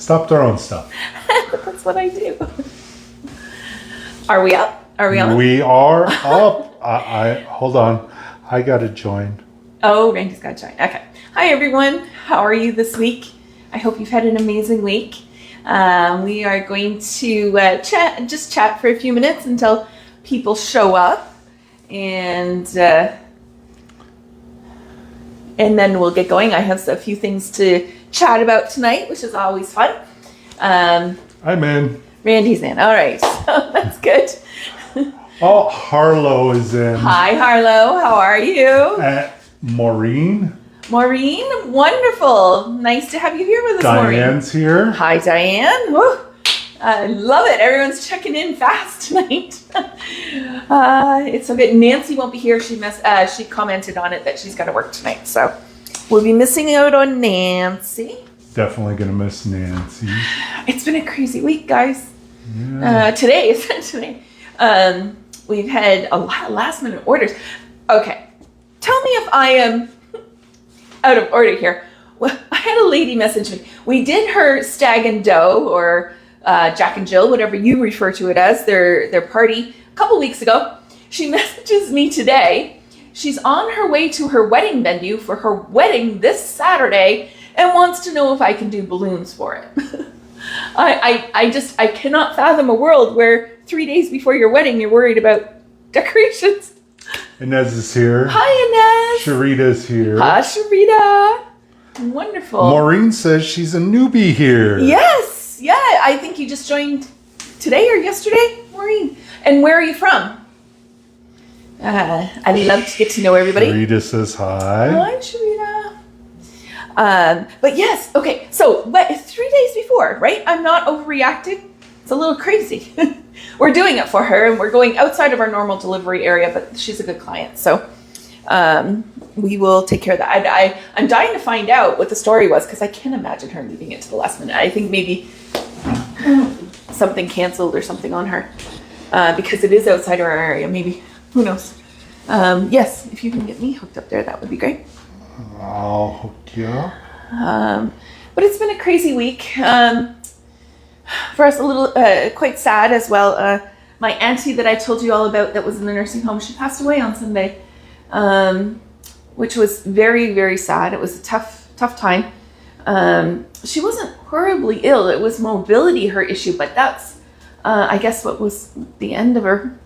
Stop throwing stuff. That's what I do. Are we up? Are we on? We are up. I hold on. I got to join. Oh, Randy's got to join. Okay. Hi, everyone. How are you this week? I hope you've had an amazing week. We are going to chat for a few minutes until people show up, and then we'll get going. I have a few things to chat about tonight, which is always fun. I'm in. Randy's in. All right. So that's good. Oh, Harlow is in. Hi, Harlow. How are you? Maureen. Maureen, wonderful. Nice to have you here with us, Maureen. Diane's here. Hi, Diane. Woo. I love it. Everyone's checking in fast tonight. It's so good. Nancy won't be here. She commented on it that she's got to work tonight, so we'll be missing out on Nancy. Definitely gonna miss Nancy. It's been a crazy week, guys. Yeah. Today, essentially, we've had a lot of last-minute orders. Okay, tell me if I am out of order here. Well, I had a lady message me. We did her Stag and Doe, or Jack and Jill, whatever you refer to it as, their party a couple weeks ago. She messages me today. She's on her way to her wedding venue for her wedding this Saturday and wants to know if I can do balloons for it. I cannot fathom a world where 3 days before your wedding you're worried about decorations. Inez is here. Hi, Inez. Sharita's here. Hi, Sharita. Wonderful. Maureen says she's a newbie here. Yes. Yeah, I think you just joined today or yesterday, Maureen. And where are you from? I'd love to get to know everybody. Sharita says hi. Hi, Sharita. But yes, okay. So, but 3 days before, right? I'm not overreacting. It's a little crazy. We're doing it for her, and we're going outside of our normal delivery area, but she's a good client. So we will take care of that. I'm dying to find out what the story was, because I can't imagine her leaving it to the last minute. I think maybe something canceled or something on her, because it is outside of our area. Maybe. Who knows? Yes, if you can get me hooked up there, that would be great. I'll hook you up. But it's been a crazy week. For us, a little quite sad as well. My auntie that I told you all about that was in the nursing home, she passed away on Sunday, which was very, very sad. It was a tough time. She wasn't horribly ill. It was mobility, her issue, but that's, I guess, what was the end of her.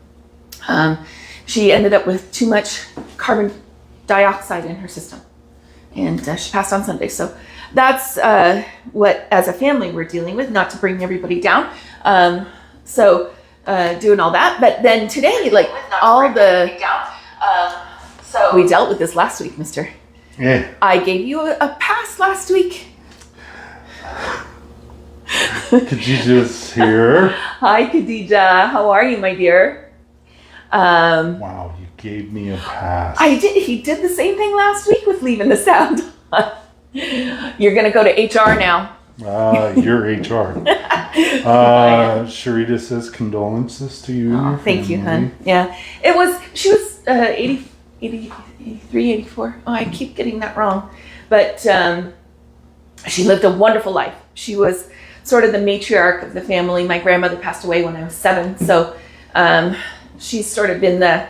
She ended up with too much carbon dioxide in her system, and she passed on Sunday. So that's what, as a family, we're dealing with, not to bring everybody down. So doing all that. But then today, like all the... So we dealt with this last week, mister. Yeah. I gave you a pass last week. Khadijah's here. Hi, Khadijah. How are you, my dear? Wow, you gave me a pass. I did. He did the same thing last week with leaving the sound on. You're going to go to HR now. You're HR. Sharita says condolences to you. Oh, thank you, hon. Yeah. She was 83, 84. Oh, I keep getting that wrong. But she lived a wonderful life. She was sort of the matriarch of the family. My grandmother passed away when I was 7. So she's sort of been the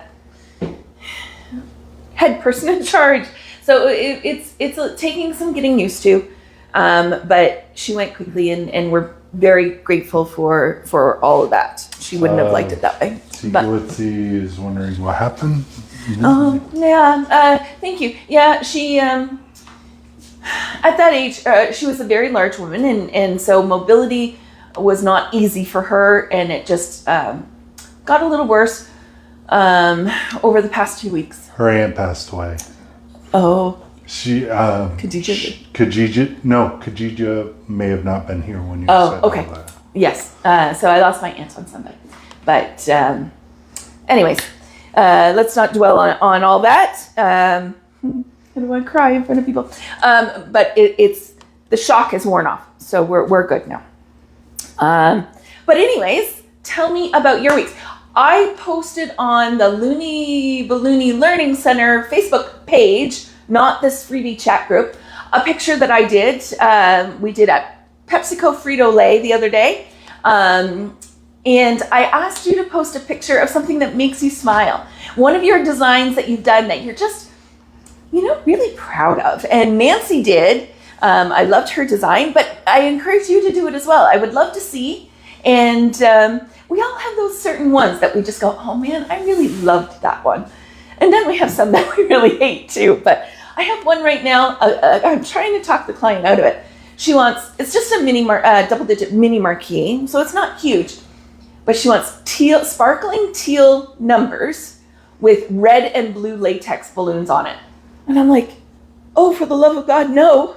head person in charge. So it's taking some getting used to, but she went quickly, and we're very grateful for all of that. She wouldn't have liked it that way. Tigalithy is wondering what happened. Yeah. Thank you. Yeah, she at that age she was a very large woman, and so mobility was not easy for her, and it just got a little worse over the past 2 weeks. Her aunt passed away. Oh. She Khadijah may have not been here when you said okay. all that. Yes. So I lost my aunt on Sunday. But anyways, let's not dwell on all that. I don't want to cry in front of people. But it's the shock has worn off. So we're good now. But anyways, tell me about your weeks. I posted on the Looney Balloony Learning Center Facebook page, not this freebie chat group, a picture that I did. We did at PepsiCo Frito-Lay the other day. And I asked you to post a picture of something that makes you smile. One of your designs that you've done that you're just, really proud of. And Nancy did. I loved her design, but I encourage you to do it as well. I would love to see. And we all have those certain ones that we just go, oh man, I really loved that one. And then we have some that we really hate too. But I have one right now. I'm trying to talk the client out of it. She wants, it's just a double-digit mini marquee, so it's not huge. But she wants sparkling teal numbers with red and blue latex balloons on it. And I'm like, oh, for the love of God, no.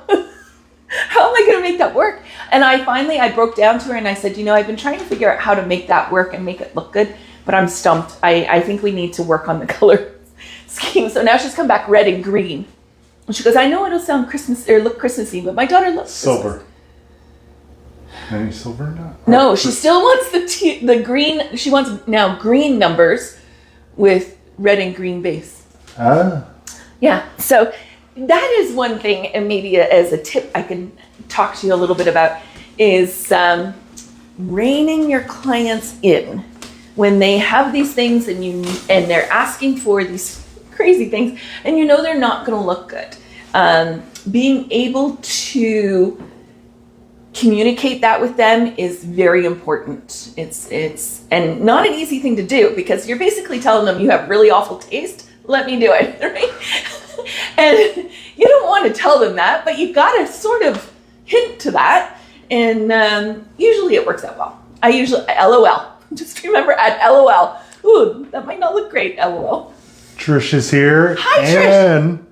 How am I going to make that work? And I broke down to her and I said, I've been trying to figure out how to make that work and make it look good, but I'm stumped. I think we need to work on the color scheme. So now she's come back red and green. And she goes, I know it'll sound Christmas or look Christmassy, but my daughter loves silver. Any silver in that? No, she still wants the green. She wants now green numbers with red and green base. Yeah. So that is one thing, and maybe as a tip I can talk to you a little bit about is reining your clients in when they have these things and they're asking for these crazy things and they're not going to look good. Being able to communicate that with them is very important. It's and not an easy thing to do because you're basically telling them you have really awful taste. Let me do it, right? And you don't want to tell them that, but you've got to sort of hint to that. And usually it works out well. I usually LOL. Just remember at LOL. Ooh, that might not look great. LOL. Trish is here. Hi, and Trish.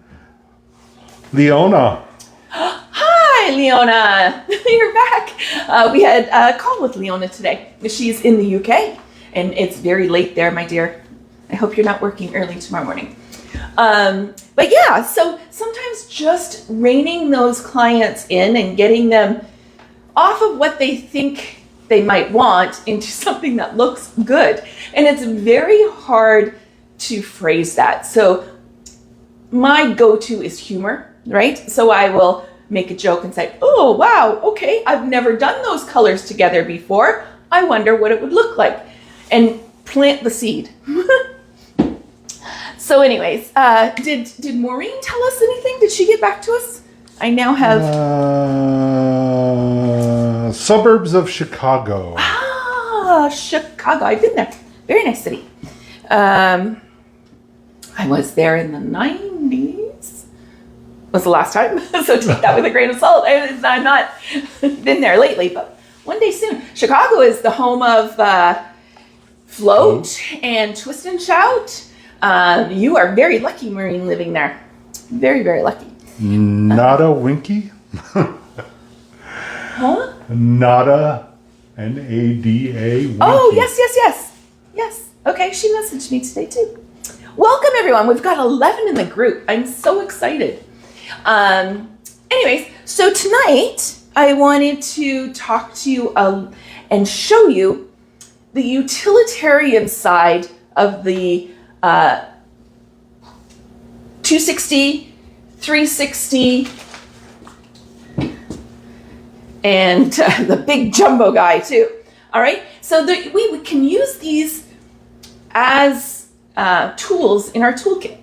Leona. Hi, Leona. You're back. We had a call with Leona today. She's in the UK, and it's very late there, my dear. I hope you're not working early tomorrow morning. But yeah, so sometimes just reining those clients in and getting them off of what they think they might want into something that looks good. And it's very hard to phrase that. So my go-to is humor, right? So I will make a joke and say, oh, wow, okay, I've never done those colors together before. I wonder what it would look like. And plant the seed. So anyways, did Maureen tell us anything? Did she get back to us? I now have... Suburbs of Chicago. Chicago. I've been there. Very nice city. I was there in the 90s. Was the last time. So take that with a grain of salt. I've not been there lately, but one day soon. Chicago is the home of Float and Twist and Shout. You are very lucky, Maureen, living there. Very, very lucky. Nada Winky? Huh? Nada, Nada. Winky. Oh, yes. Okay, she messaged me today too. Welcome, everyone. We've got 11 in the group. I'm so excited. Anyways, so tonight I wanted to talk to you and show you the utilitarian side of the 260, 360, and the big jumbo guy too. All right, so we can use these as tools in our toolkit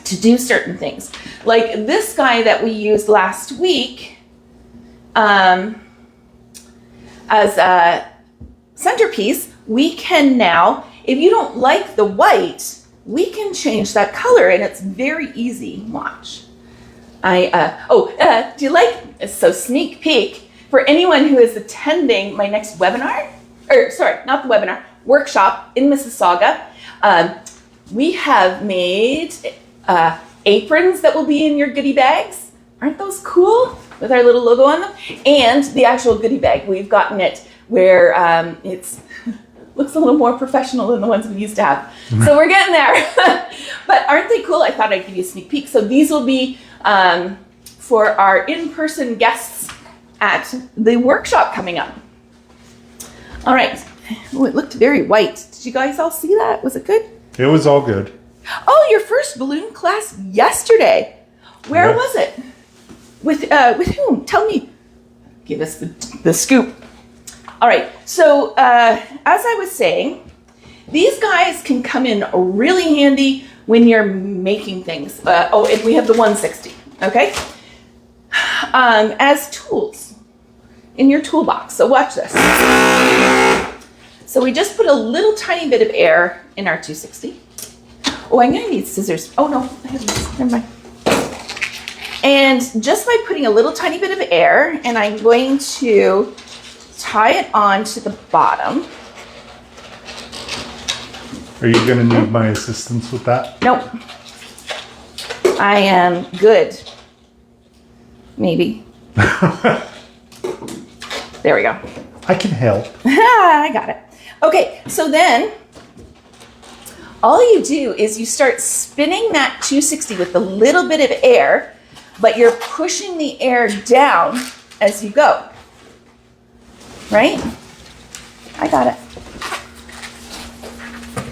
to do certain things. Like this guy that we used last week as a centerpiece, we can now, if you don't like the white, we can change that color and it's very easy. Watch. Do you like, so sneak peek, for anyone who is attending my next webinar, or sorry, not the webinar, workshop in Mississauga, we have made aprons that will be in your goodie bags. Aren't those cool? With our little logo on them. And the actual goodie bag, we've gotten it where it's looks a little more professional than the ones we used to have. So we're getting there. But aren't they cool? I thought I'd give you a sneak peek. So these will be for our in-person guests at the workshop coming up. All right. Oh, it looked very white. Did you guys all see that? Was it good? It was all good. Oh, your first balloon class yesterday. Where was it? With whom? Tell me. give us the scoop. All right, so as I was saying, these guys can come in really handy when you're making things. And we have the 160, okay? As tools in your toolbox. So watch this. So we just put a little tiny bit of air in our 260. Oh, I'm gonna need scissors. Oh no, I have this, never mind. And just by putting a little tiny bit of air, and I'm going to tie it on to the bottom. Are you going to need my assistance with that? Nope. I am good. Maybe. There we go. I can help. I got it. Okay, so then all you do is you start spinning that 260 with a little bit of air, but you're pushing the air down as you go. Right? I got it.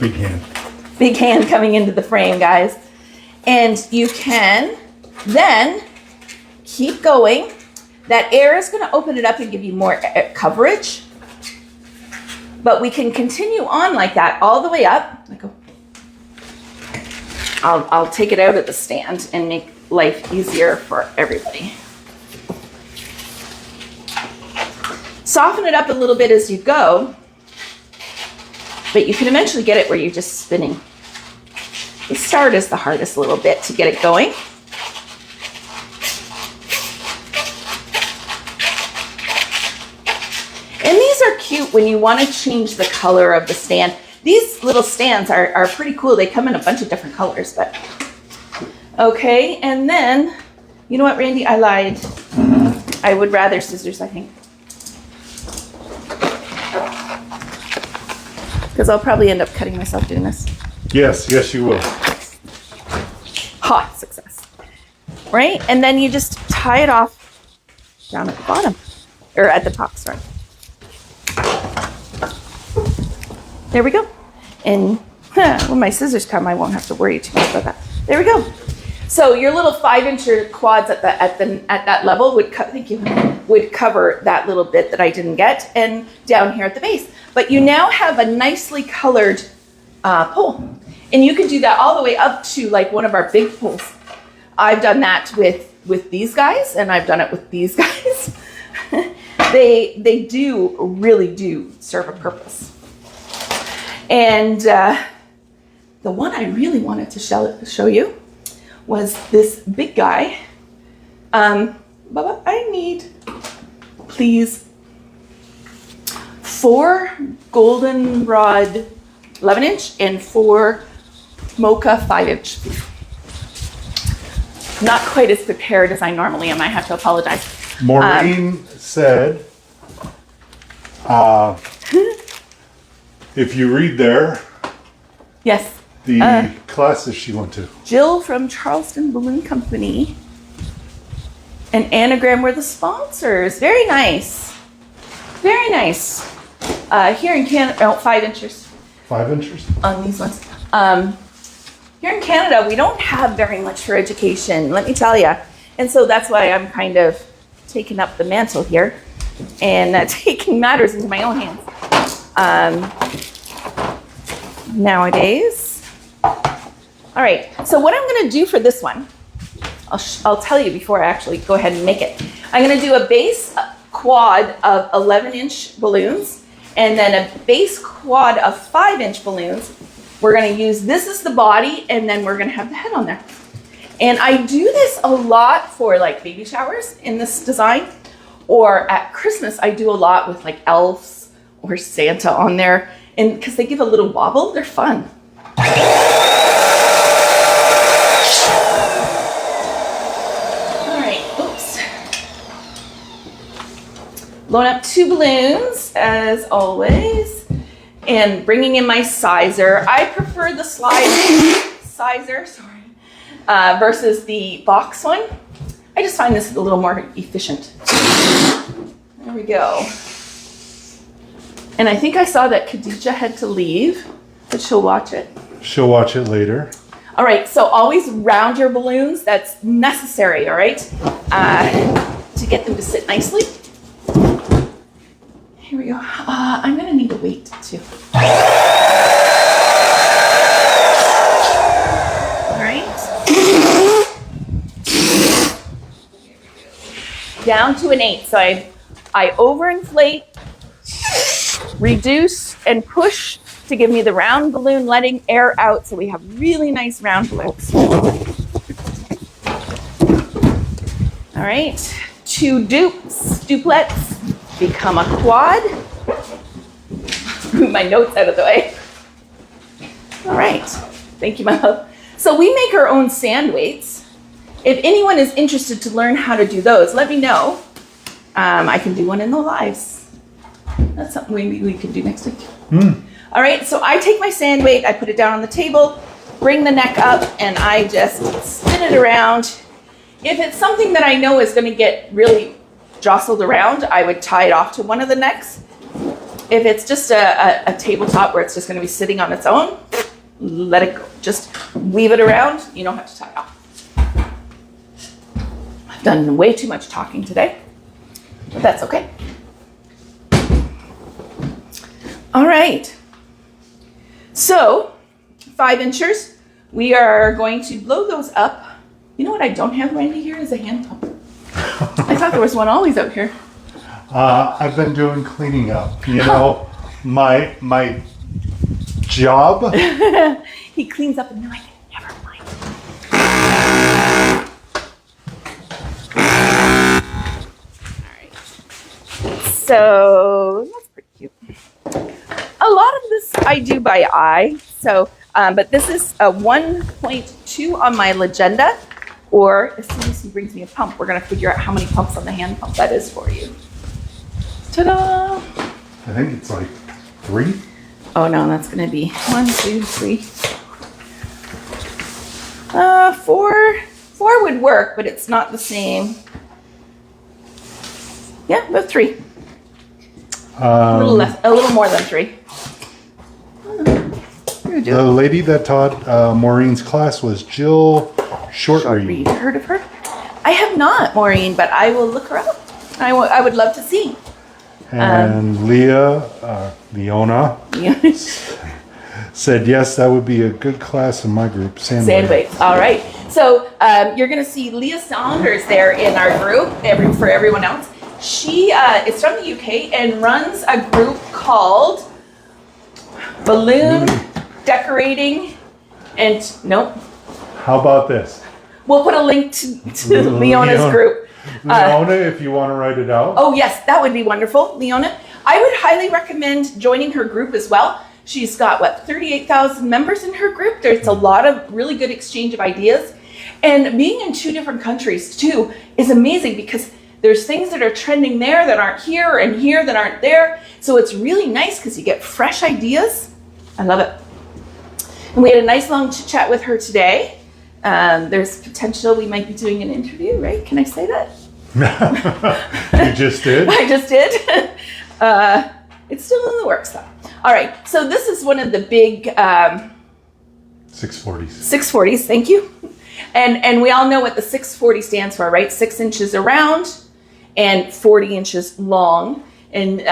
Big hand. Big hand coming into the frame, guys. And you can then keep going. That air is going to open it up and give you more coverage. But we can continue on like that all the way up. I'll take it out of the stand and make life easier for everybody. Soften it up a little bit as you go. But you can eventually get it where you're just spinning. The start is the hardest little bit to get it going. And these are cute when you want to change the color of the stand. These little stands are pretty cool. They come in a bunch of different colors, but okay. And then, you know what, Randy? I lied. I would rather scissors, I think. Because I'll probably end up cutting myself doing this. Yes, you will. Ha, success. Right? And then you just tie it off down at the bottom. Or at the top, sorry. There we go. And when my scissors come, I won't have to worry too much about that. There we go. So your little 5-inch quads at that level would cover that little bit that I didn't get, and down here at the base. But you now have a nicely colored pole, and you can do that all the way up to like one of our big poles. I've done that with these guys, and I've done it with these guys. They really do serve a purpose. And the one I really wanted to show you was this big guy. Bubba, I need, please, 4 goldenrod 11-inch and 4 mocha 5-inch. Not quite as prepared as I normally am. I have to apologize. Maureen said, if you read there, yes, the classes she went to. Jill from Charleston Balloon Company and Anagram were the sponsors. Very nice. Very nice. Here in Canada, 5 inches. 5 inches? On these ones. Here in Canada, we don't have very much for education, let me tell you. And so that's why I'm kind of taking up the mantle here and taking matters into my own hands. Nowadays. All right, so what I'm gonna do for this one, I'll tell you before I actually go ahead and make it. I'm gonna do a base quad of 11-inch balloons and then a base quad of 5-inch balloons. We're gonna use this as the body, and then we're gonna have the head on there. And I do this a lot for like baby showers in this design, or at Christmas, I do a lot with like elves or Santa on there, and because they give a little wobble, they're fun. All right, oops. Blowing up 2 balloons, as always. And bringing in my sizer. I prefer the sizer, versus the box one. I just find this a little more efficient. There we go. And I think I saw that Khadija had to leave, but she'll watch it. She'll watch it later. All right, so always round your balloons. That's necessary, all right, to get them to sit nicely. Here we go. I'm gonna need a weight too. All right. Down to an 8. So I overinflate, reduce, and push to give me the round balloon, letting air out so we have really nice round balloons. All right, 2 duplets become a quad. Move my notes out of the way. All right, thank you, my love. So we make our own sand weights. If anyone is interested to learn how to do those, let me know. I can do one in the lives. That's something we could do next week. All right, so I take my sand weight, I put it down on the table, bring the neck up, and I just spin it around. If it's something that I know is going to get really jostled around, I would tie it off to one of the necks. If it's just a tabletop where it's just going to be sitting on its own, let it go. Just weave it around. You don't have to tie it off. I've done way too much talking today, but that's okay. All right. So 5 inchers, we are going to blow those up. You know what I don't have handy here is a hand pump. I thought there was one always out here. I've been doing cleaning up. You know, my job. He cleans up and you're like, never mind. All right. So that's pretty cute. A lot of this I do by eye. So, but this is a 1.2 on my legenda. Or as soon as he brings me a pump, we're going to figure out how many pumps on the hand pump that is for you. Ta-da! I think it's like 3. Oh no, that's going to be 1, 2, 3. 4 would work, but it's not the same. Yeah, about 3. A little less, a little more than 3. The lady that taught Maureen's class was Jill Shortreed. Heard of her? I have not, Maureen, but I will look her up. I would love to see. And Leona said, yes, that would be a good class in my group. Sand weights. All right. So you're going to see Leah Saunders there in our group for everyone else. She is from the UK and runs a group called Balloon Decorating and nope. How about this? We'll put a link to Leona's group. Leona, if you want to write it out. Oh yes, that would be wonderful, Leona. I would highly recommend joining her group as well. She's got 38,000 members in her group. There's a lot of really good exchange of ideas. And being in 2 different countries too is amazing because there's things that are trending there that aren't here and here that aren't there. So it's really nice because you get fresh ideas. I love it. And we had a nice long chit chat with her today. There's potential we might be doing an interview, right? Can I say that? You just did? I just did. It's still in the works though. All right, so this is one of the big 640s. 640s, thank you. And we all know what the 640 stands for, right? 6 inches around and 40 inches long. And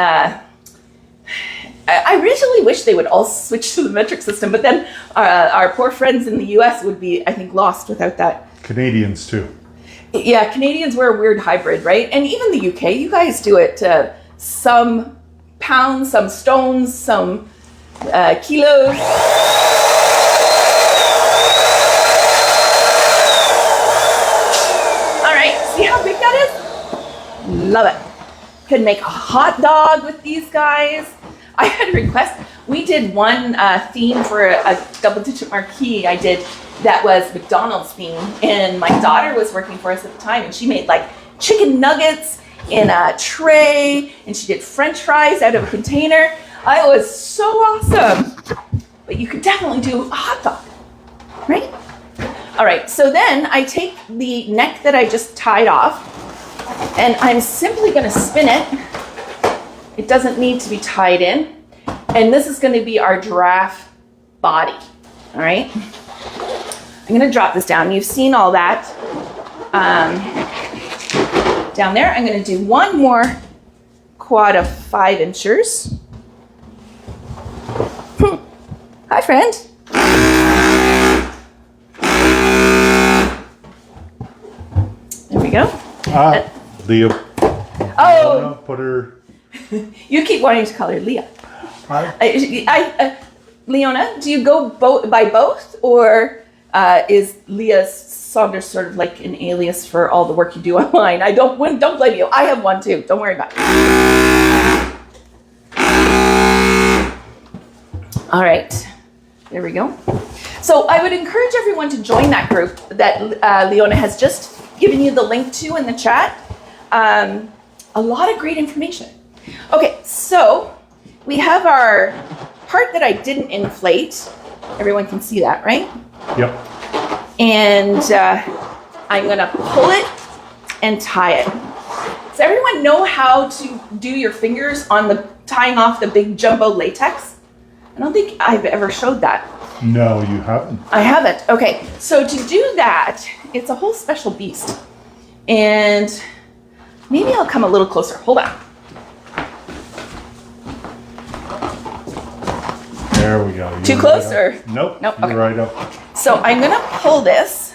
I originally wish they would all switch to the metric system, but then our poor friends in the US would be, I think, lost without that. Canadians too. Yeah, Canadians were a weird hybrid, right? And even the UK, you guys do it some pounds, some stones, some kilos. All right, see how big that is? Love it. Could make a hot dog with these guys. I had a request. We did one theme for a double-digit marquee I did that was McDonald's theme, and my daughter was working for us at the time, and she made like chicken nuggets in a tray, and she did French fries out of a container. It was so awesome. But you could definitely do a hot dog, right? All right, so then I take the neck that I just tied off, and I'm simply going to spin it. It doesn't need to be tied in. And this is going to be our giraffe body. All right. I'm going to drop this down. You've seen all that down there. I'm going to do one more quad of 5 inchers. Hi, friend. There we go. Leah. Oh, Put her. you keep wanting to call her Leah. Hi. Leona, do you go by both, or is Leah Saunders sort of like an alias for all the work you do online? Don't blame you. I have one too. Don't worry about it. All right, there we go. So I would encourage everyone to join that group that Leona has just given you the link to in the chat. A lot of great information. Okay, so we have our part that I didn't inflate. Everyone can see that, right? Yep. And I'm gonna pull it and tie it. Does everyone know how to do your fingers on the tying off the big jumbo latex? I don't think I've ever showed that. No, you haven't. I haven't. Okay, so to do that, it's a whole special beast. And maybe I'll come a little closer. Hold on. There we go. Too close or? Nope. Nope. You're Okay. right up. So I'm gonna pull this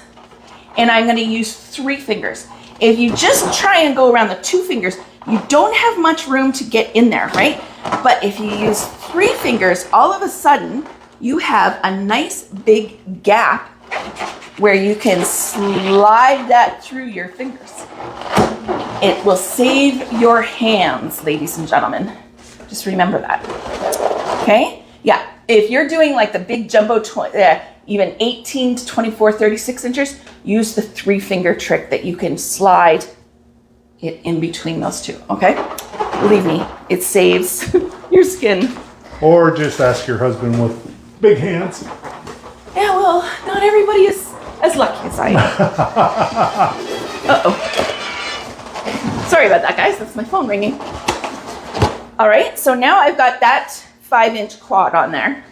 and I'm gonna use 3 fingers. If you just try and go around the 2 fingers, you don't have much room to get in there, right? But if you use 3 fingers, all of a sudden you have a nice big gap where you can slide that through your fingers. It will save your hands, ladies and gentlemen. Just remember that. Okay? Yeah, if you're doing like the big jumbo, even 18 to 24, 36 inches, use the 3-finger trick that you can slide it in between those 2, okay? Believe me, it saves your skin. Or just ask your husband with big hands. Yeah, well, not everybody is as lucky as I am. Uh-oh. Sorry about that, guys. That's my phone ringing. All right, so now I've got that 5-inch quad on there.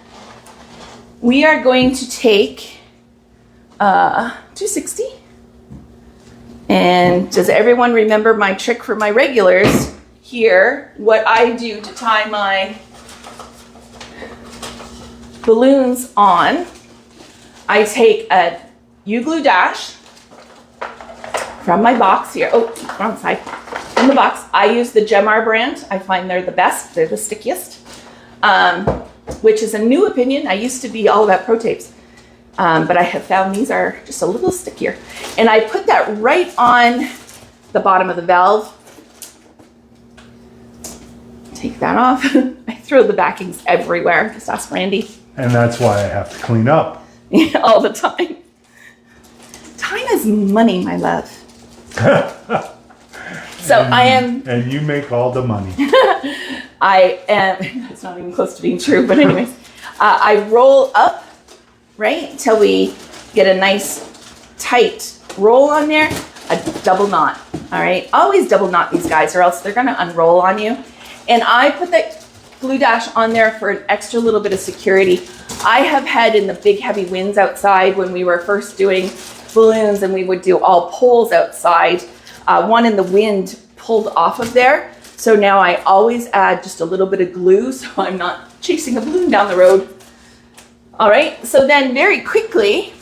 We are going to take 260. And does everyone remember my trick for my regulars here? What I do to tie my balloons on. I take a U-glue dash from my box here. Oh, wrong side. From the box, I use the Gemar brand. I find they're the best. They're the stickiest, which is a new opinion. I used to be all about Pro Tapes, but I have found these are just a little stickier. And I put that right on the bottom of the valve. Take that off. I throw the backings everywhere. Just ask Randy. And that's why I have to clean up. All the time. Time is money, my love. So I am. And you make all the money. I am. It's not even close to being true, but anyways, I roll up, right, until we get a nice tight roll on there. A double knot. All right. Always double knot these guys, or else they're gonna unroll on you. And I put that glue dash on there for an extra little bit of security. I have had in the big heavy winds outside when we were first doing balloons and we would do all poles outside, one in the wind pulled off of there. So now I always add just a little bit of glue so I'm not chasing a balloon down the road. All right, so then very quickly,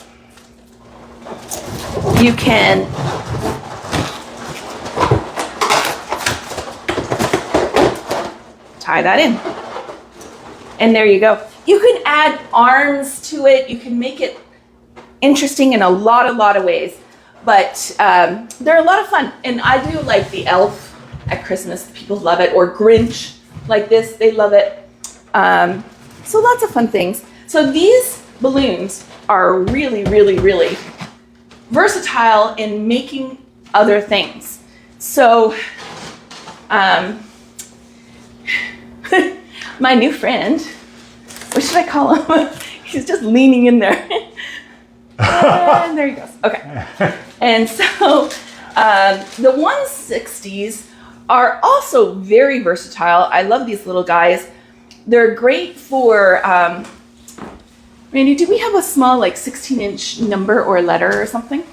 you can tie that in. And there you go. You can add arms to it. You can make it interesting in a lot of ways. But they're a lot of fun. And I do like the elf at Christmas. People love it. Or Grinch like this. They love it. So lots of fun things. So these balloons are really versatile in making other things. So my new friend, what should I call him? He's just leaning in there. And there he goes. Okay. And so the 160s are also very versatile. I love these little guys. They're great for, Randy, do we have a small like 16-inch number or letter or something?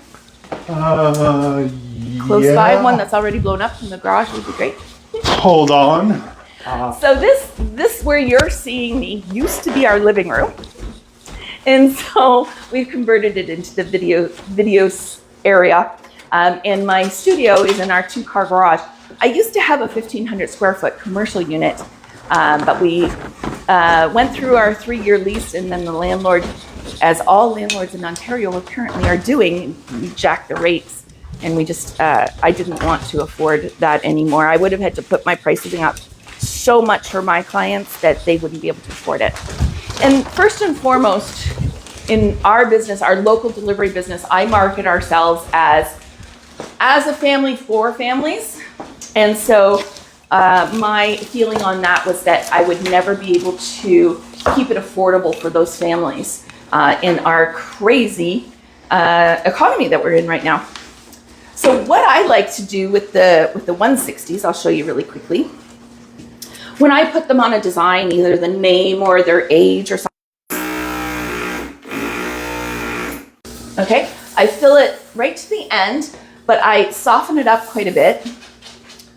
Close by, one that's already blown up from the garage would be great. Hold on. So this where you're seeing me used to be our living room. And so we've converted it into the videos area. And my studio is in our 2-car garage. I used to have a 1,500 square foot commercial unit, but we went through our 3-year lease, and then the landlord, as all landlords in Ontario currently are doing, we jacked the rates, and we just, I didn't want to afford that anymore. I would have had to put my pricing up so much for my clients that they wouldn't be able to afford it. And first and foremost, in our business, our local delivery business, I market ourselves as a family for families. And so my feeling on that was that I would never be able to keep it affordable for those families in our crazy economy that we're in right now. So what I like to do with the 160s, I'll show you really quickly. When I put them on a design, either the name or their age or something, okay, I fill it right to the end, but I soften it up quite a bit.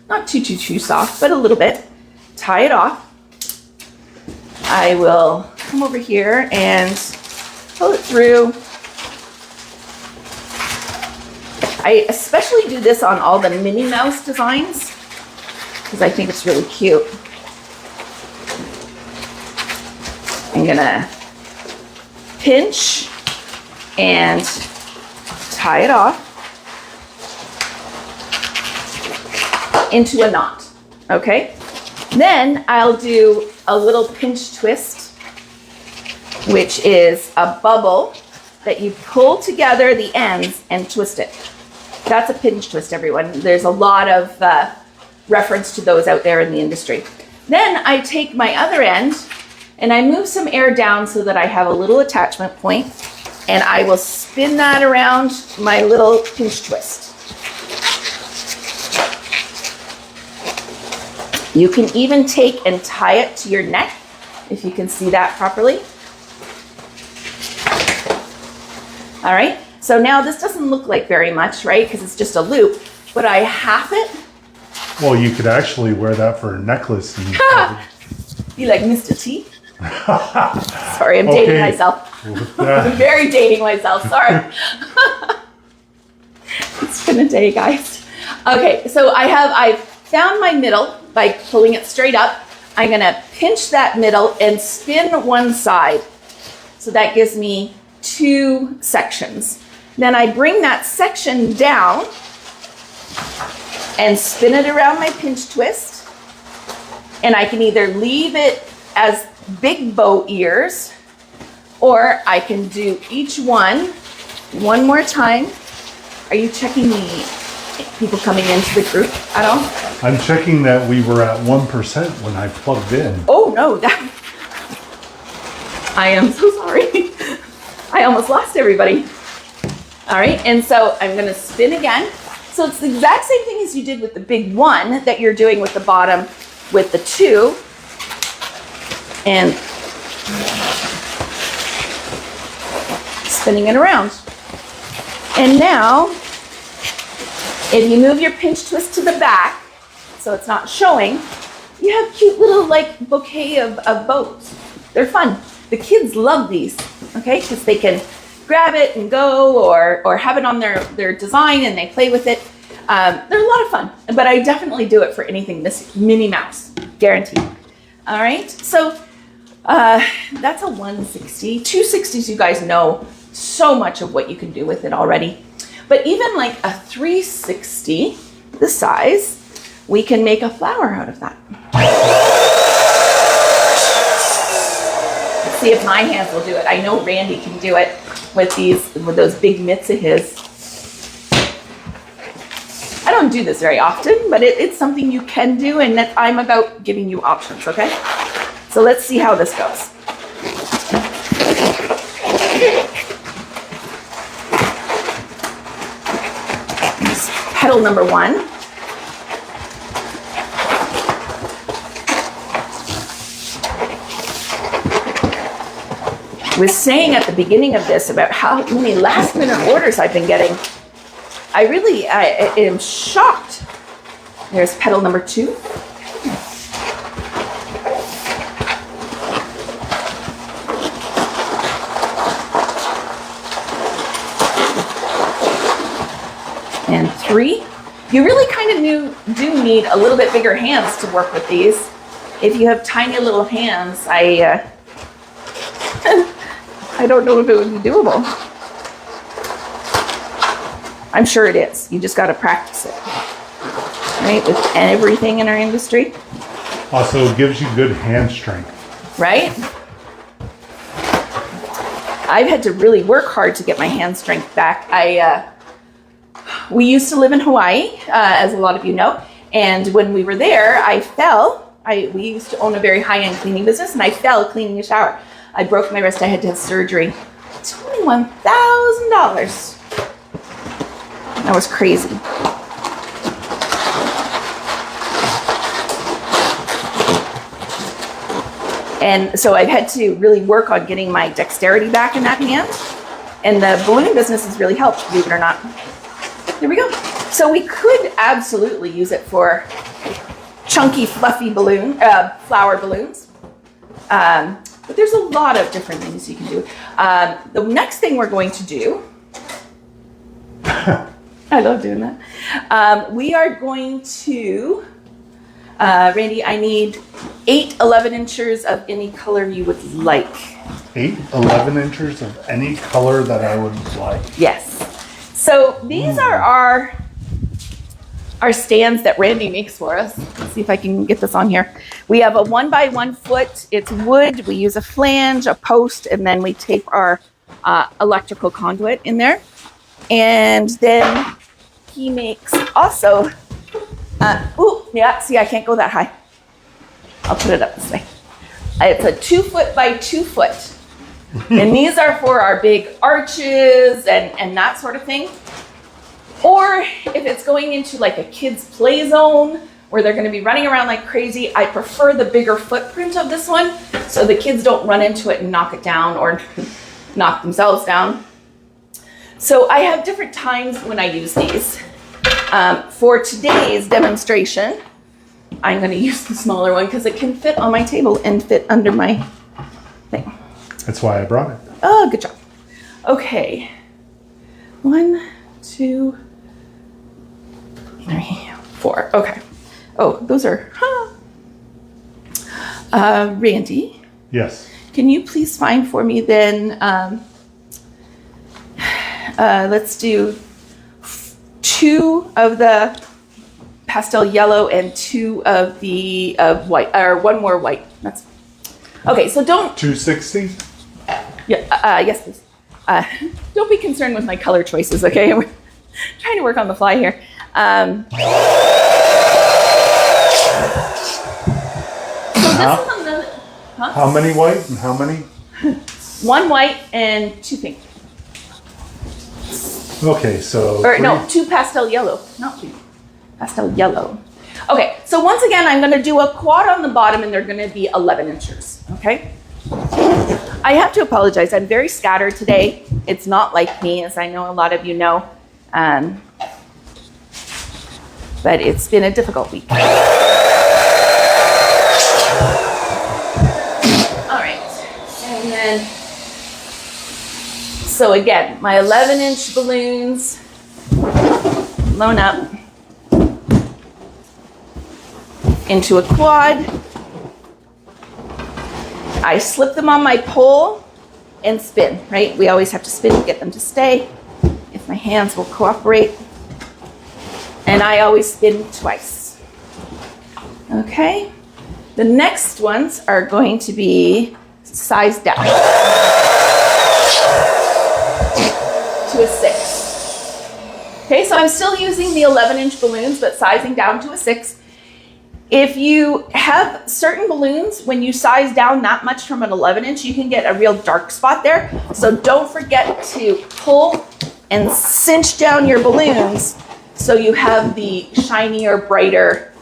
Not too soft, but a little bit. Tie it off. I will come over here and pull it through. I especially do this on all the Minnie Mouse designs because I think it's really cute. I'm gonna pinch and tie it off into a knot, okay? Then I'll do a little pinch twist, which is a bubble that you pull together the ends and twist it. That's a pinch twist, everyone. There's a lot of reference to those out there in the industry. Then I take my other end and I move some air down so that I have a little attachment point, and I will spin that around my little pinch twist. You can even take and tie it to your neck, if you can see that properly. All right, so now this doesn't look like very much, right? Because it's just a loop, but I half it. Well, you could actually wear that for a necklace. And Be like Mr. T. Sorry, I'm dating myself. I'm very dating myself, sorry. It's been a day, guys. Okay, so I've found my middle by pulling it straight up. I'm gonna pinch that middle and spin one side. So that gives me 2 sections. Then I bring that section down and spin it around my pinch twist. And I can either leave it as big bow ears, or I can do each one more time. Are you checking the people coming into the group at all? I'm checking that we were at 1% when I plugged in. Oh no, I am so sorry. I almost lost everybody. All right, and so I'm gonna spin again. So it's the exact same thing as you did with the big one that you're doing with the bottom with the 2. And spinning it around. And now, if you move your pinch twist to the back, so it's not showing, you have cute little like bouquet of bows. They're fun. The kids love these, okay? Because they can grab it and go, or have it on their design and they play with it. They're a lot of fun, but I definitely do it for anything this Minnie Mouse, guaranteed. All right, so that's a 160. 260s, you guys know so much of what you can do with it already. But even like a 360, the size, we can make a flower out of that. Let's see if my hands will do it. I know Randy can do it with those big mitts of his. I don't do this very often, but it's something you can do, and that I'm about giving you options, okay? So let's see how this goes. This petal number 1. I was saying at the beginning of this about how many last minute orders I've been getting. I am shocked. There's petal number 2. 3. You really kind of do need a little bit bigger hands to work with these. If you have tiny little hands, I don't know if it would be doable. I'm sure it is. You just got to practice it, right? With everything in our industry. Also gives you good hand strength. Right? I've had to really work hard to get my hand strength back. We used to live in Hawaii, as a lot of you know, and when we were there, I fell. We used to own a very high-end cleaning business, and I fell cleaning a shower. I broke my wrist. I had to have surgery. $21,000. That was crazy. And so I've had to really work on getting my dexterity back in that hand. And the balloon business has really helped, believe it or not. There we go. So we could absolutely use it for chunky, fluffy flower balloons. But there's a lot of different things you can do. The next thing we're going to do, I love doing that. We are going to, Randy, I need 8 11 inches of any color you would like. 8 11 inches of any color that I would like. Yes. So these are our stands that Randy makes for us. Let's see if I can get this on here. We have a 1 by 1 foot. It's wood. We use a flange, a post, and then we tape our electrical conduit in there. And then he makes also, see, I can't go that high. I'll put it up this way. It's a 2 foot by 2 foot. And these are for our big arches and that sort of thing. Or if it's going into like a kid's play zone where they're going to be running around like crazy, I prefer the bigger footprint of this one so the kids don't run into it and knock it down or knock themselves down. So I have different times when I use these. For today's demonstration, I'm going to use the smaller one because it can fit on my table and fit under my thing. That's why I brought it. Oh, good job. Okay. 1, 2, 3, 4. Okay. Oh, those are, Randy. Yes. Can you please find for me then, let's do 2 of the pastel yellow and 2 of the white, or 1 more white. That's okay. So don't. 260. Yeah. Yes, please. Don't be concerned with my color choices. Okay, we're trying to work on the fly here. So this is on the. Huh? How many white and how many? 1 white and 2 pink. Okay, so. Or no, 2 pastel yellow, not 2. Pastel yellow. Okay, so once again, I'm going to do a quad on the bottom, and they're going to be 11 inches. Okay. I have to apologize. I'm very scattered today. It's not like me, as I know a lot of you know. But it's been a difficult week. All right. And then, so again, my 11-inch balloons blown up into a quad. I slip them on my pole and spin, right? We always have to spin to get them to stay, if my hands will cooperate. And I always spin twice. Okay? The next ones are going to be sized down to a 6. Okay, so I'm still using the 11-inch balloons, but sizing down to a 6. If you have certain balloons, when you size down that much from an 11-inch, you can get a real dark spot there. So don't forget to pull and cinch down your balloons so you have the shinier, brighter,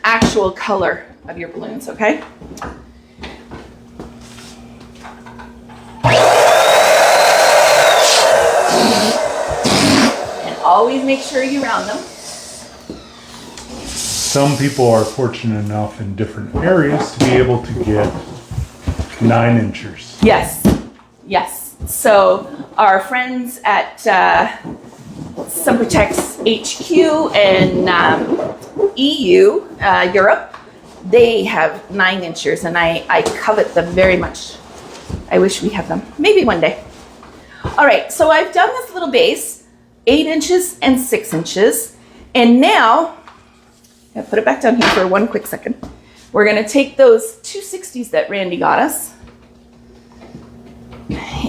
actual color of your balloons, okay? And always make sure you round them. Some people are fortunate enough in different areas to be able to get 9 inches. Yes, yes. So our friends at Centerpieces HQ and EU, Europe, they have 9 inchers, and I covet them very much. I wish we had them. Maybe one day. All right, so I've done this little base, 8 inches and 6 inches. And now, I'll put it back down here for one quick second. We're gonna take those 260s that Randy got us,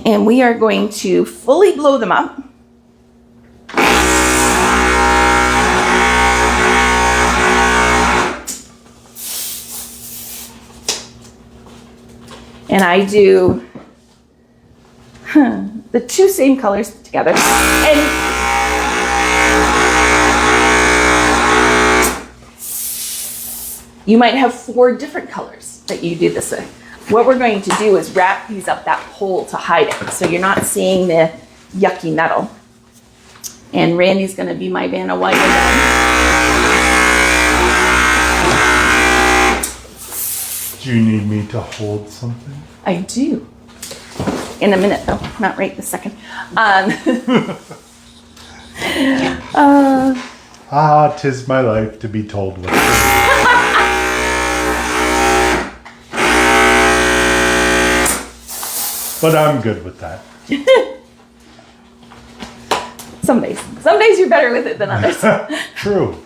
and we are going to fully blow them up. And I do the 2 same colors together. And you might have 4 different colors that you do this with. What we're going to do is wrap these up that hole to hide it, so you're not seeing the yucky metal. And Randy's gonna be my Vanna White again. Do you need me to hold something? I do. In a minute, though, not right this second. Tis my life to be told what to do. But I'm good with that. Some days you're better with it than others. True.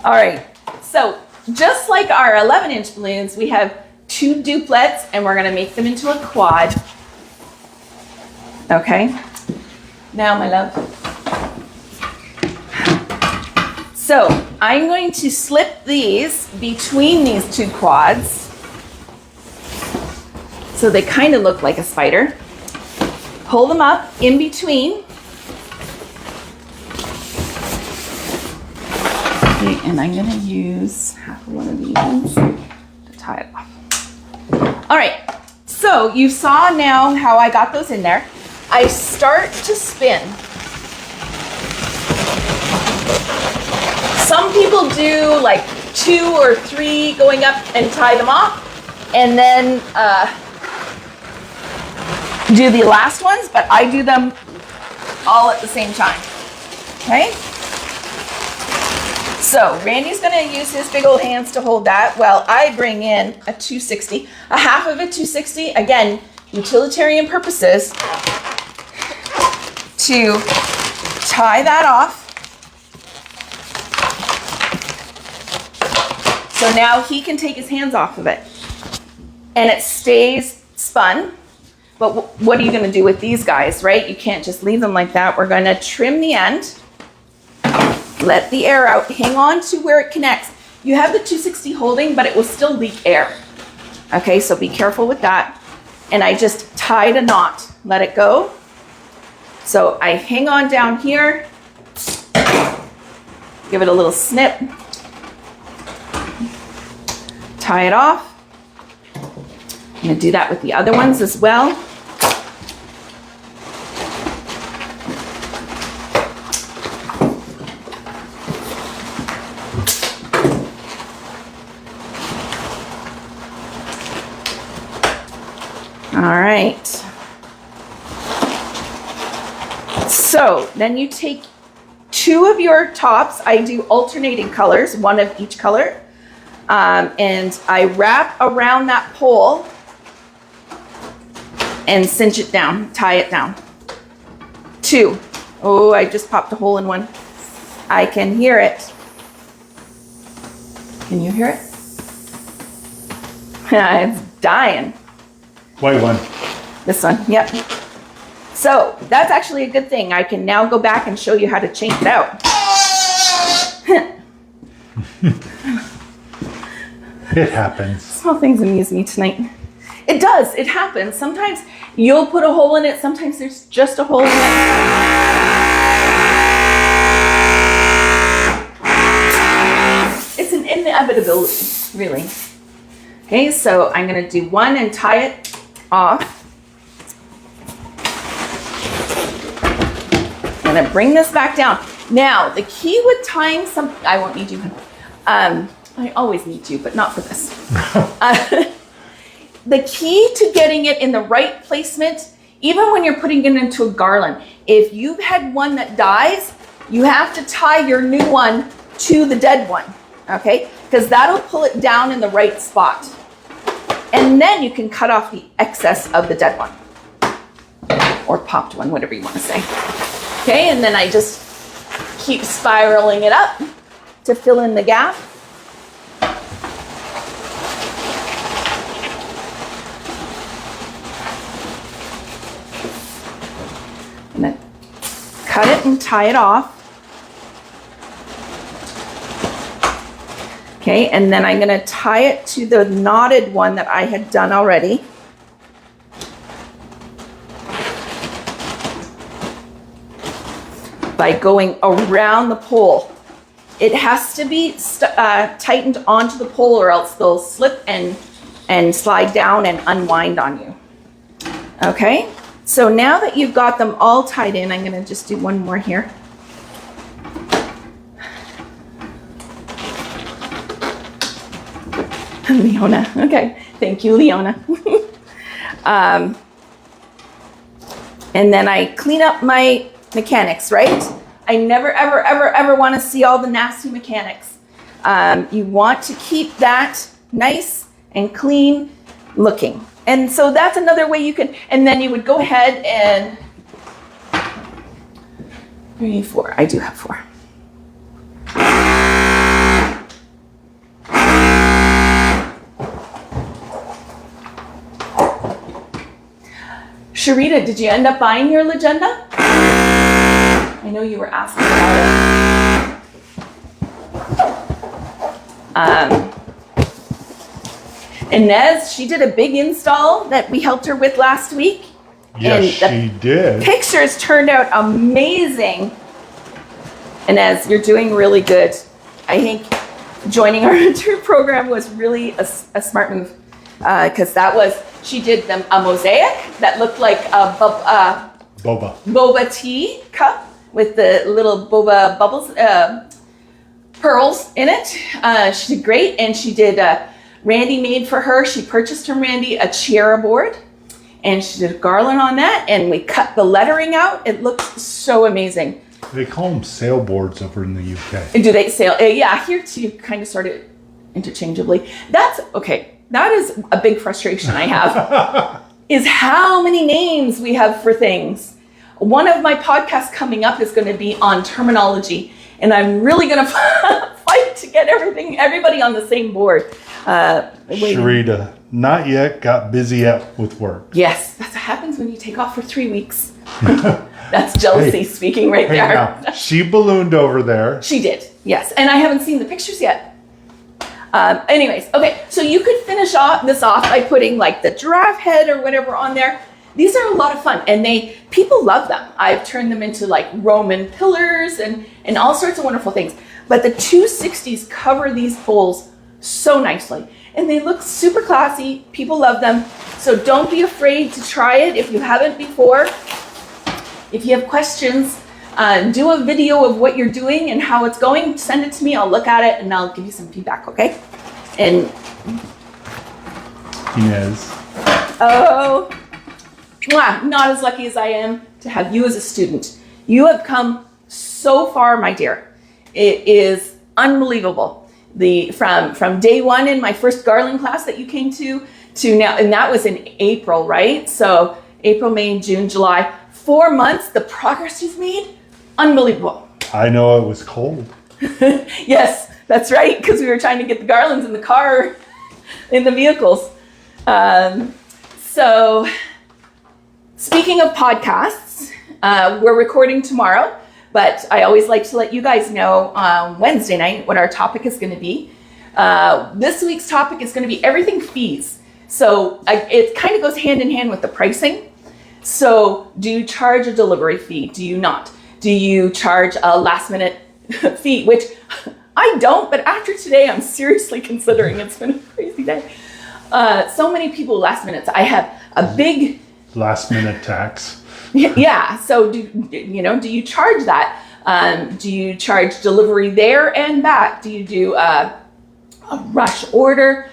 All right, so just like our 11-inch balloons, we have 2 duplets, and we're gonna make them into a quad. Okay, now my love. So I'm going to slip these between these 2 quads, so they kind of look like a spider. Pull them up in between. Okay, and I'm gonna use half of one of these to tie it off. All right, so you saw now how I got those in there. I start to spin. Some people do like 2 or 3 going up and tie them off, and then do the last ones, but I do them all at the same time, okay? So Randy's gonna use his big old hands to hold that while I bring in a 260, a half of a 260, again, utilitarian purposes, to tie that off. So now he can take his hands off of it, and it stays spun. But what are you gonna do with these guys, right? You can't just leave them like that. We're gonna trim the end, let the air out, hang on to where it connects. You have the 260 holding, but it will still leak air. Okay, so be careful with that. And I just tied a knot, let it go. So I hang on down here, give it a little snip, tie it off. I'm gonna do that with the other ones as well. All right. So then you take 2 of your tops. I do alternating colors, 1 of each color. And I wrap around that pole and cinch it down, tie it down. 2. Oh, I just popped a hole in one. I can hear it. Can you hear it? It's dying. White one. This one, yep. So that's actually a good thing. I can now go back and show you how to change it out. It happens. Small things amuse me tonight. It does, it happens. Sometimes you'll put a hole in it, sometimes there's just a hole in it. It's an inevitability, really. Okay, so I'm gonna do 1 and tie it off. I'm gonna bring this back down. Now, the key with tying something, I won't need you. I always need you, but not for this. The key to getting it in the right placement even when you're putting it into a garland, if you've had one that dies, you have to tie your new one to the dead one, okay? Because that'll pull it down in the right spot. And then you can cut off the excess of the dead one. Or popped one, whatever you want to say. Okay, and then I just keep spiraling it up to fill in the gap. And then cut it and tie it off. Okay, and then I'm going to tie it to the knotted one that I had done already. By going around the pole. It has to be tightened onto the pole or else they'll slip and slide down and unwind on you. Okay, so now that you've got them all tied in, I'm gonna just do one more here. Leona, okay, thank you, Leona. And then I clean up my mechanics, right? I never, ever, ever, ever want to see all the nasty mechanics. You want to keep that nice and clean looking. And so that's another way you can, and then you would go ahead and, 3, 4, I do have 4. Sharita, did you end up buying your legenda? I know you were asking about it. Inez, she did a big install that we helped her with last week. Yes, and she did. Pictures turned out amazing. Inez, you're doing really good. I think joining our mentor program was really a smart move because she did them a mosaic that looked like a boba tea cup with the little boba bubbles, pearls in it. She did great, and she did, Randy made for her, she purchased from Randy a Chiara board, and she did a garland on that, and we cut the lettering out. It looked so amazing. They call them sailboards over in the UK. Do they sail? Yeah, here too, kind of started interchangeably. That's, okay, that is a big frustration I have, is how many names we have for things. One of my podcasts coming up is going to be on terminology, and I'm really going to fight to get everybody on the same board. Sharita, not yet, got busy with work. Yes, that's what happens when you take off for 3 weeks. That's jealousy speaking right there. Now, she ballooned over there. She did, yes, and I haven't seen the pictures yet. Anyways, okay, so you could finish this off by putting like the giraffe head or whatever on there. These are a lot of fun, and people love them. I've turned them into like Roman pillars and all sorts of wonderful things. But the 260s cover these poles so nicely, and they look super classy. People love them, so don't be afraid to try it if you haven't before. If you have questions, do a video of what you're doing and how it's going. Send it to me. I'll look at it and I'll give you some feedback, okay? And Inez. Oh, not as lucky as I am to have you as a student. You have come so far, my dear. It is unbelievable. From day one in my first garland class that you came to now, and that was in April, right? So April, May, June, July, 4 months, the progress you've made, unbelievable. I know it was cold. Yes, that's right, because we were trying to get the garlands in the car, in the vehicles. So speaking of podcasts, we're recording tomorrow, but I always like to let you guys know on Wednesday night what our topic is going to be. This week's topic is going to be everything fees. So it kind of goes hand in hand with the pricing. So do you charge a delivery fee? Do you not? Do you charge a last minute fee? Which I don't, but after today, I'm seriously considering. It's been a crazy day. So many people last minutes. I have a big last minute tax. Yeah. So do you charge that? Do you charge delivery there and back? Do you do a rush order?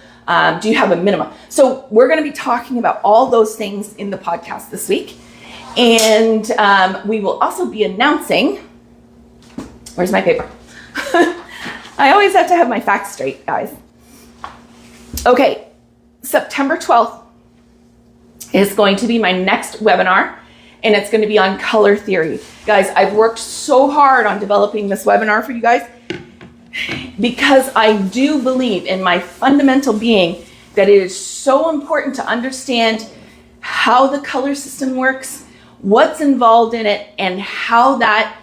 Do you have a minimum? So we're going to be talking about all those things in the podcast this week. And we will also be announcing, where's my paper? I always have to have my facts straight, guys. Okay, September 12th is going to be my next webinar, and it's going to be on color theory. Guys, I've worked so hard on developing this webinar for you guys because I do believe in my fundamental being that it is so important to understand how the color system works, what's involved in it, and how that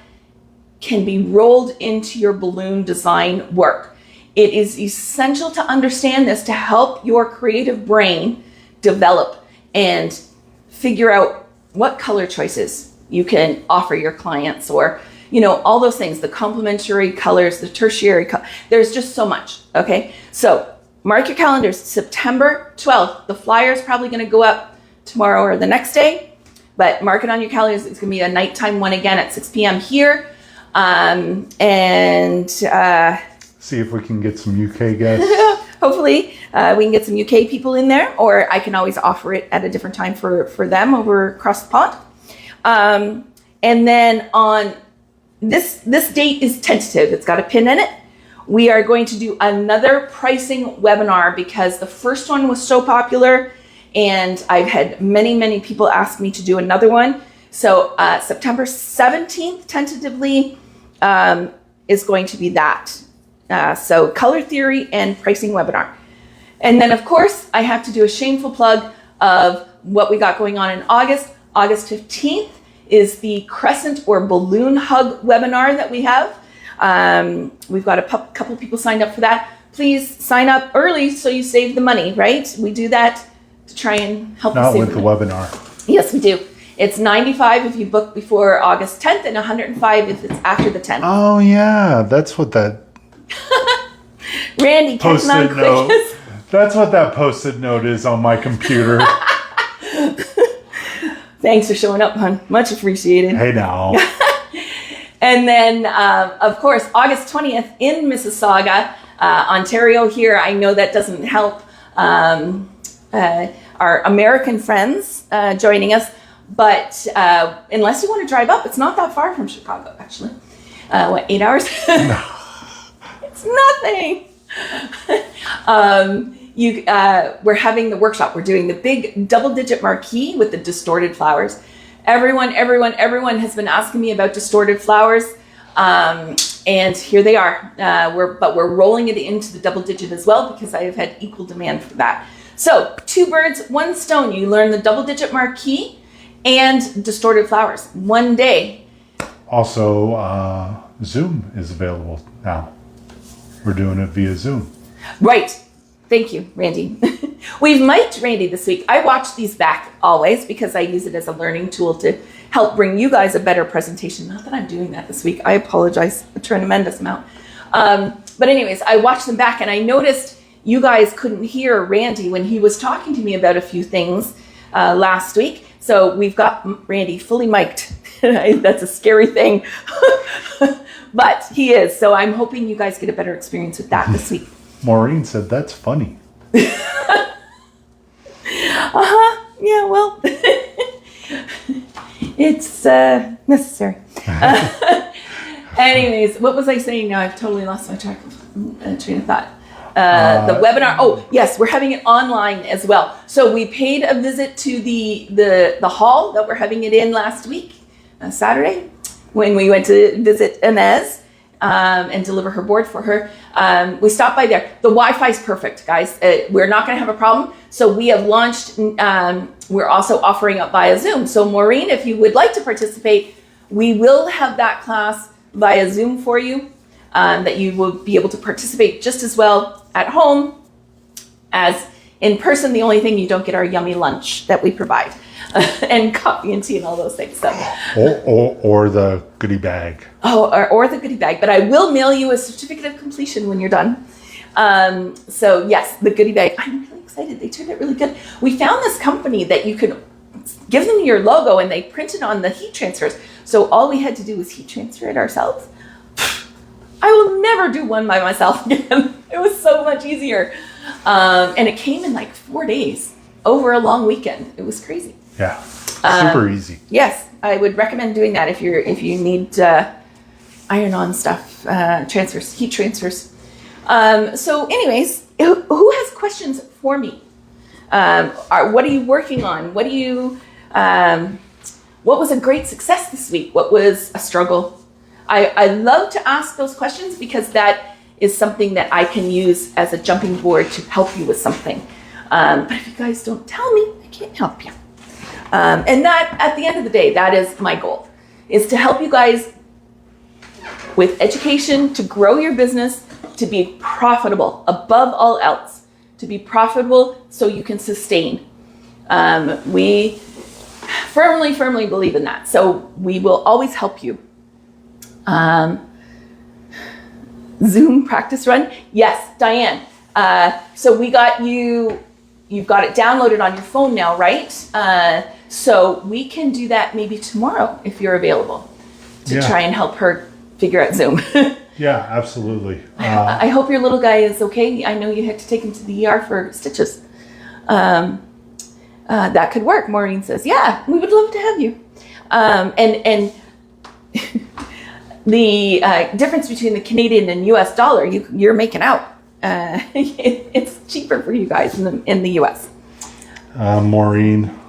can be rolled into your balloon design work. It is essential to understand this to help your creative brain develop and figure out what color choices you can offer your clients, or, you know, all those things, the complementary colors, the tertiary color. There's just so much, okay? So mark your calendars, September 12th. The flyer is probably going to go up tomorrow or the next day, but mark it on your calendars. It's going to be a nighttime one again at 6 p.m. here. See if we can get some UK guests. Hopefully we can get some UK people in there, or I can always offer it at a different time for them over across the pond. And then on this date is tentative. It's got a pin in it. We are going to do another pricing webinar because the first one was so popular, and I've had many people ask me to do another one. So September 17th, tentatively, is going to be that. So color theory and pricing webinar. And then, of course, I have to do a shameful plug of what we got going on in August. August 15th is the Crescent or Balloon Hug webinar that we have. We've got a couple people signed up for that. Please sign up early so you save the money, right? We do that to try and help you save Not with the webinar. Yes, we do. It's $95 if you book before August 10th and $105 if it's after the 10th. Oh, yeah. That's what that Randy, post-it note. That's what that post-it note is on my computer. Thanks for showing up, hon. Much appreciated. Hey, now. And then, of course, August 20th in Mississauga, Ontario here. I know that doesn't help our American friends joining us, but unless you want to drive up, it's not that far from Chicago, actually. 8 hours? No. It's nothing. We're having the workshop. We're doing the big double-digit marquee with the distorted flowers. Everyone has been asking me about distorted flowers, and here they are. We're rolling it into the double-digit as well because I have had equal demand for that. So 2 birds, 1 stone. You learn the double-digit marquee and distorted flowers one day. Also, Zoom is available now. We're doing it via Zoom. Right. Thank you, Randy. We've mic'd Randy this week. I watch these back always because I use it as a learning tool to help bring you guys a better presentation. Not that I'm doing that this week. I apologize a tremendous amount. But anyways, I watched them back and I noticed you guys couldn't hear Randy when he was talking to me about a few things last week. So we've got Randy fully mic'd. That's a scary thing. But he is. So I'm hoping you guys get a better experience with that this week. Maureen said that's funny. Yeah, well, it's necessary. Anyways, what was I saying now? I've totally lost my train of thought. The webinar. Oh, yes, we're having it online as well. So we paid a visit to the hall that we're having it in last week, Saturday, when we went to visit Inez and deliver her board for her. We stopped by there. The Wi-Fi is perfect, guys. We're not going to have a problem. So we have launched, we're also offering up via Zoom. So Maureen, if you would like to participate, we will have that class via Zoom for you, that you will be able to participate just as well at home as in person. The only thing you don't get our yummy lunch that we provide. And coffee and tea and all those things. So. Or the goodie bag. Oh, or the goodie bag. But I will mail you a certificate of completion when you're done. So yes, the goodie bag. I'm really excited. They turned out really good. We found this company that you could give them your logo and they printed on the heat transfers. So all we had to do was heat transfer it ourselves. I will never do one by myself again. It was so much easier. And it came in like 4 days over a long weekend. It was crazy. Yeah. Super easy. Yes, I would recommend doing that if you need iron-on stuff, transfers, heat transfers. So anyways, who has questions for me? What are you working on? What was a great success this week? What was a struggle? I love to ask those questions because that is something that I can use as a jumping board to help you with something. But if you guys don't tell me, I can't help you. And that, at the end of the day, that is my goal, is to help you guys with education, to grow your business, to be profitable above all else, to be profitable so you can sustain. We firmly believe in that. So we will always help you. Zoom practice run. Yes, Diane. So we got you've got it downloaded on your phone now, right? So we can do that maybe tomorrow if you're available to try and help her figure out Zoom. Yeah, absolutely. I hope your little guy is okay. I know you had to take him to the ER for stitches. That could work, Maureen says. Yeah, we would love to have you. And the difference between the Canadian and US dollar, you're making out. It's cheaper for you guys in the US. Maureen.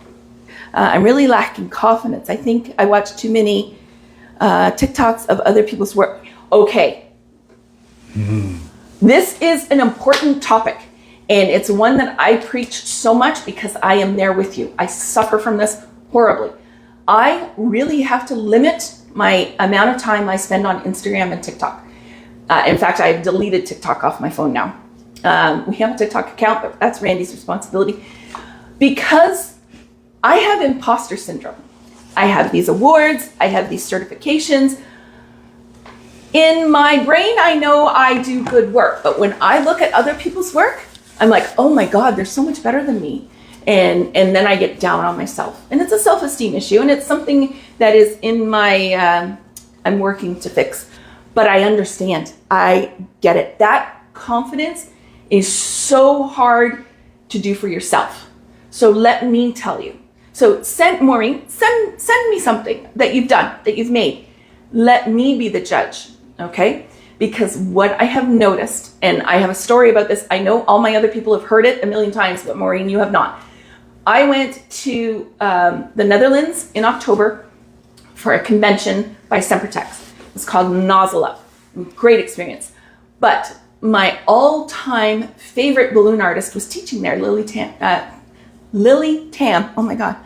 I'm really lacking confidence. I think I watch too many TikToks of other people's work. Okay. This is an important topic, and it's one that I preach so much because I am there with you. I suffer from this horribly. I really have to limit my amount of time I spend on Instagram and TikTok. In fact, I've deleted TikTok off my phone now. We have a TikTok account, but that's Randy's responsibility. Because I have imposter syndrome. I have these awards, I have these certifications. In my brain, I know I do good work, but when I look at other people's work, I'm like, oh my God, they're so much better than me. And then I get down on myself. And it's a self-esteem issue, and it's something that is in my, I'm working to fix. But I understand, I get it. That confidence is so hard to do for yourself. So let me tell you. So Maureen, send me something that you've done, that you've made. Let me be the judge, okay? Because what I have noticed, and I have a story about this, I know all my other people have heard it a million times, but Maureen, you have not. I went to the Netherlands in October for a convention by Centerpieces. It was called Nozzle Up. Great experience. But my all-time favorite balloon artist was teaching there, Lily Tam. Oh my God.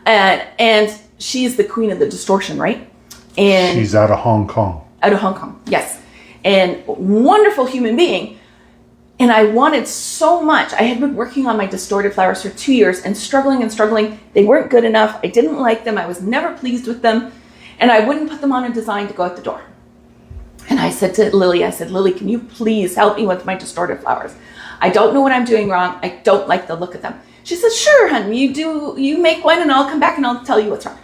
And she's the queen of the distortion, right? And she's out of Hong Kong. Out of Hong Kong, yes. And wonderful human being. And I wanted so much. I had been working on my distorted flowers for 2 years and struggling. They weren't good enough. I didn't like them. I was never pleased with them. And I wouldn't put them on a design to go out the door. And I said to Lily, Lily, can you please help me with my distorted flowers? I don't know what I'm doing wrong. I don't like the look of them. She says, sure, honey, you make one and I'll come back and I'll tell you what's wrong.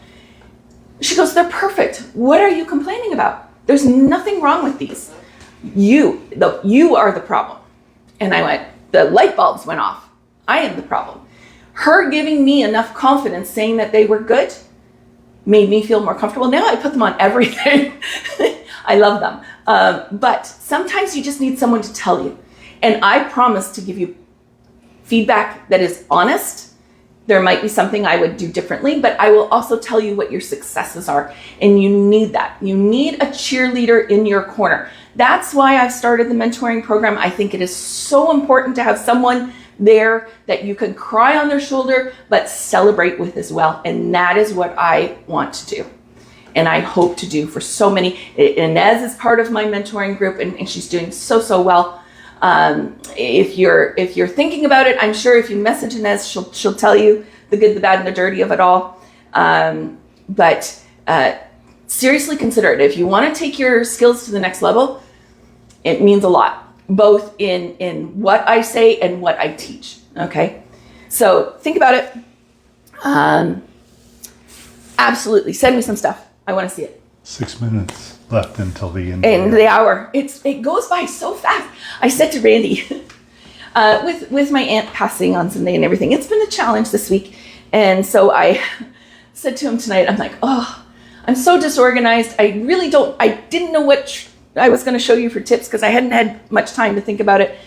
She goes, they're perfect. What are you complaining about? There's nothing wrong with these. You are the problem. And I went, the light bulbs went off. I am the problem. Her giving me enough confidence saying that they were good made me feel more comfortable. Now I put them on everything. I love them. But sometimes you just need someone to tell you. And I promise to give you feedback that is honest. There might be something I would do differently, but I will also tell you what your successes are. And you need that. You need a cheerleader in your corner. That's why I've started the mentoring program. I think it is so important to have someone there that you can cry on their shoulder, but celebrate with as well. And that is what I want to do. And I hope to do for so many. Inez is part of my mentoring group, and she's doing so well. If you're thinking about it, I'm sure if you message Inez, she'll tell you the good, the bad, and the dirty of it all. But seriously consider it. If you want to take your skills to the next level, it means a lot, both in what I say and what I teach. Okay, so think about it. Absolutely, send me some stuff. I want to see it. 6 minutes left until the end. And the hour. It goes by so fast. I said to Randy, with my aunt passing on Sunday and everything, it's been a challenge this week. And so said to him tonight, I'm like, oh, I'm so disorganized. I didn't know what I was going to show you for tips because I hadn't had much time to think about it.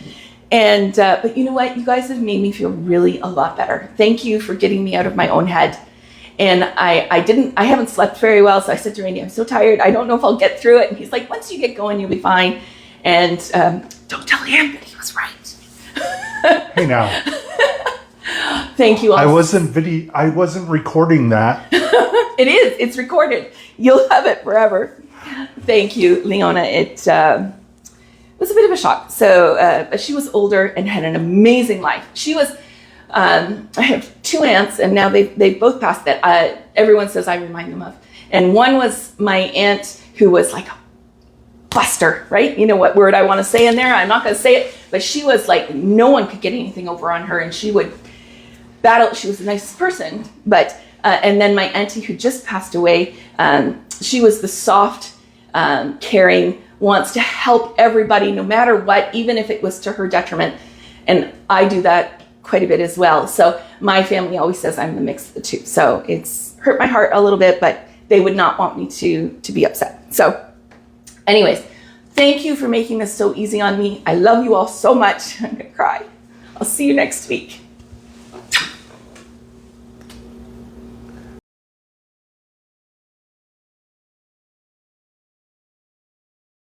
And, but you know what? You guys have made me feel really a lot better. Thank you for getting me out of my own head. And I haven't slept very well. So I said to Randy, I'm so tired. I don't know if I'll get through it. And he's like, once you get going, you'll be fine. And don't tell him, but he was right. Hey now. Thank you all. I wasn't recording that. It is. It's recorded. You'll have it forever. Thank you, Leona. It was a bit of a shock. So she was older and had an amazing life. She was, I have two aunts, and now they both passed that everyone says I remind them of. And one was my aunt who was like a buster, right? You know what word I want to say in there? I'm not going to say it, but she was like, no one could get anything over on her, and she would battle. She was the nicest person, but and then my auntie who just passed away, she was the soft, caring, wants to help everybody no matter what, even if it was to her detriment. And I do that quite a bit as well. So my family always says I'm the mix of the two. So it's hurt my heart a little bit, but they would not want me to be upset. So anyways, thank you for making this so easy on me. I love you all so much. I'm gonna cry. I'll see you next week.